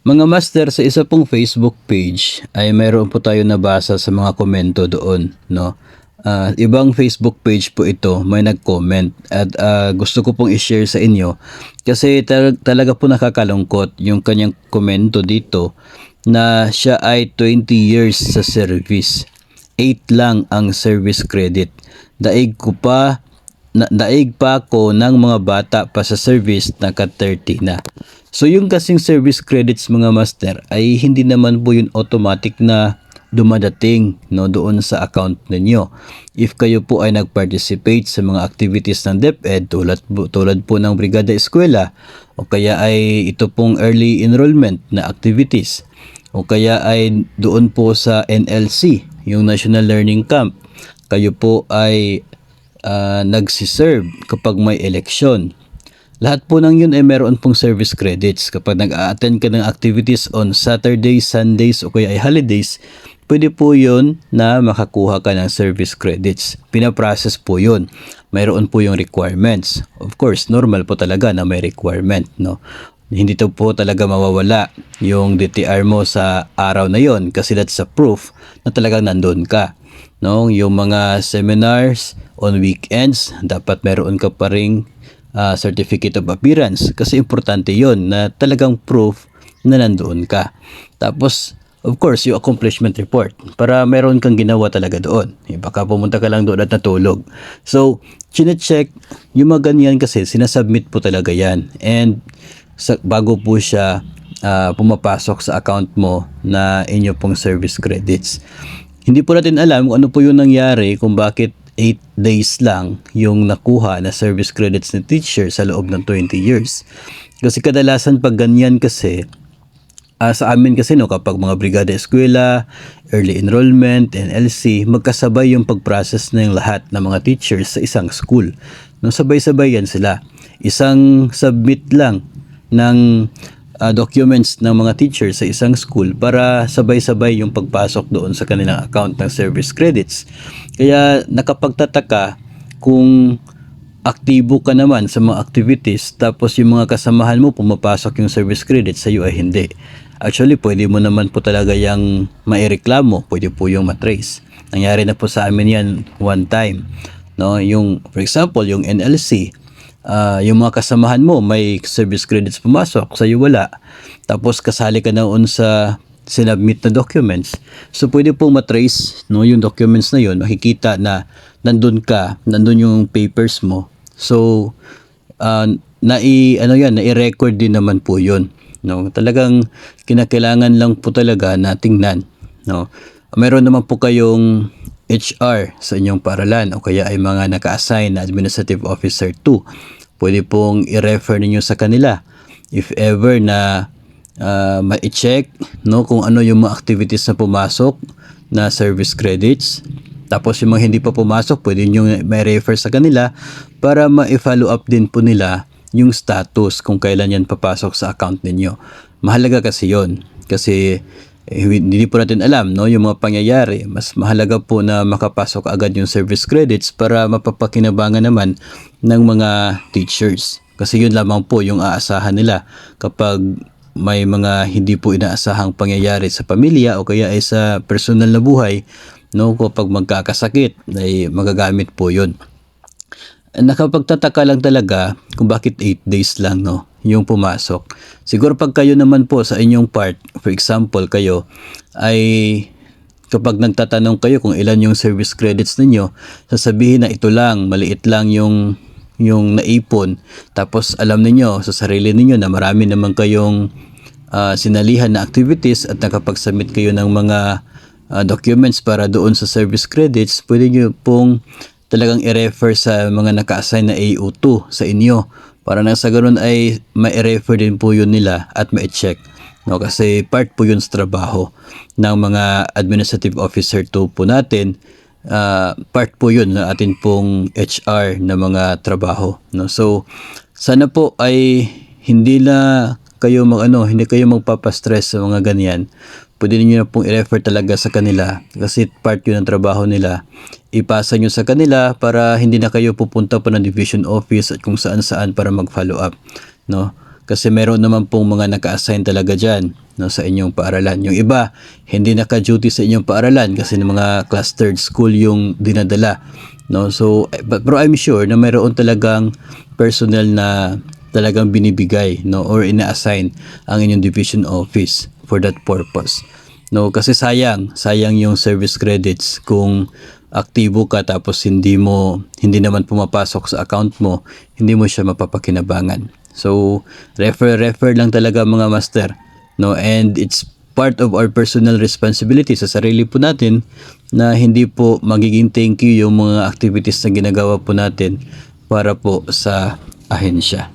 Mga master, sa isa pong Facebook page ay mayroon po tayo nabasa sa mga komento doon, no? Ibang Facebook page po ito, may nag-comment at gusto ko pong i-share sa inyo kasi talaga po nakakalungkot yung kanyang komento dito na siya ay 20 years sa service. 8 lang ang service credit. Daig pa ako ng mga bata pa sa service, naka 30 na. So yung kasing service credits mga master ay hindi naman po yun automatic na dumadating, no, doon sa account ninyo. If kayo po ay nag-participate sa mga activities ng DepEd tulad po ng Brigada Eskwela o kaya ay ito pong early enrollment na activities o kaya ay doon po sa NLC, yung National Learning Camp, kayo po ay nagsiserve kapag may election. Lahat po ng yun ay meron pong service credits. Kapag nag-a-attend ka ng activities on Saturdays, Sundays o kaya ay holidays, pwede po yun na makakuha ka ng service credits. Pinaprocess po yun. Mayroon po yung requirements. Of course, normal po talaga na may requirement, no? Hindi to po talaga mawawala yung DTR mo sa araw na yon kasi that's a proof na talagang nandun ka. No? Yung mga seminars on weekends, dapat meron ka pa ring certificate of appearance kasi importante yon na talagang proof na nandoon ka. Tapos of course yung accomplishment report para meron kang ginawa talaga doon. Baka pumunta ka lang doon at natulog. So chine-check yung mga ganyan kasi sinasubmit po talaga yan and bago po siya pumapasok sa account mo na inyo pong service credits. Hindi po natin alam kung ano po yung nangyari kung bakit 8 days lang yung nakuha na service credits ni teacher sa loob ng 20 years. Kasi kadalasan pag ganyan kasi, sa amin kasi no, kapag mga Brigada Eskwela, early enrollment, NLC, magkasabay yung pag-process ng lahat ng mga teachers sa isang school. No, sabay-sabay yan sila. Isang submit lang ng documents ng mga teachers sa isang school para sabay-sabay yung pagpasok doon sa kanilang account ng service credits. Kaya nakapagtataka kung aktibo ka naman sa mga activities tapos yung mga kasamahan mo pumapasok yung service credits sa iyo ay hindi. Actually, pwede mo naman po talaga yung maireklamo, pwede po yung matrace. Nangyari na po sa amin yan one time. No? Yung, for example, yung NLC, yung mga kasamahan mo may service credits pumasok, sa iyo wala. Tapos kasali ka na sa sinubmit na documents. So pwede pong matrace, no, yung documents na yun, makikita na nandun yung papers mo. So nai-record din naman po yun. No, talagang kinakailangan lang po talaga na tingnan, no. Meron naman po kayong HR sa inyong paaralan o kaya ay mga naka-assign na administrative officer 2. Pwede pong i-refer ninyo sa kanila if ever na ma-check, no, kung ano yung mga activities na pumasok na service credits. Tapos yung mga hindi pa pumasok, pwede nyo ma-refer sa kanila para ma-follow up din po nila yung status kung kailan yan papasok sa account ninyo. Mahalaga kasi yon kasi hindi po natin alam, no, yung mga pangyayari. Mas mahalaga po na makapasok agad yung service credits para mapapakinabangan naman ng mga teachers. Kasi yun lamang po yung aasahan nila kapag may mga hindi po inaasahang pangyayari sa pamilya o kaya ay sa personal na buhay, no, kapag magkakasakit ay magagamit po yun. Nakapagtataka lang talaga kung bakit 8 days lang, no, yung pumasok. Siguro pag kayo naman po sa inyong part, for example kayo ay kapag nagtatanong kayo kung ilan yung service credits ninyo, sasabihin na ito lang, maliit lang yung naipon. Tapos alam niyo sa sarili niyo na marami naman kayong sinalihan na activities at nakapag-submit kayo ng mga documents para doon sa service credits, pwede niyo pong talagang i-refer sa mga naka-assign na AO2 sa inyo para na sa ganun ay ma-refer din po yun nila at ma-check. No, kasi part po yun sa trabaho ng mga administrative officer 2 po natin. Part po yun na atin pong HR na mga trabaho, no? So sana po ay hindi kayo magpapastress sa mga ganyan. Pwede niyo na pong i-refer talaga sa kanila kasi part yun ng trabaho nila. Ipasa nyo sa kanila para hindi na kayo pupunta pa ng division office at kung saan-saan para mag-follow up, no? kasi meron naman pong mga naka-assign talaga dyan, no, sa inyong paaralan. Yung iba, hindi naka-duty sa inyong paaralan kasi ng mga clustered school yung dinadala. No? So, pero I'm sure na mayroon talagang personnel na talagang binibigay, no, or ina-assign ang inyong division office for that purpose. No, kasi sayang yung service credits kung aktibo ka tapos hindi naman pumapasok sa account mo, hindi mo siya mapapakinabangan. So, refer lang talaga mga master, no, and it's part of our personal responsibility sa sarili po natin na hindi po magiging thank you yung mga activities na ginagawa po natin para po sa ahensya.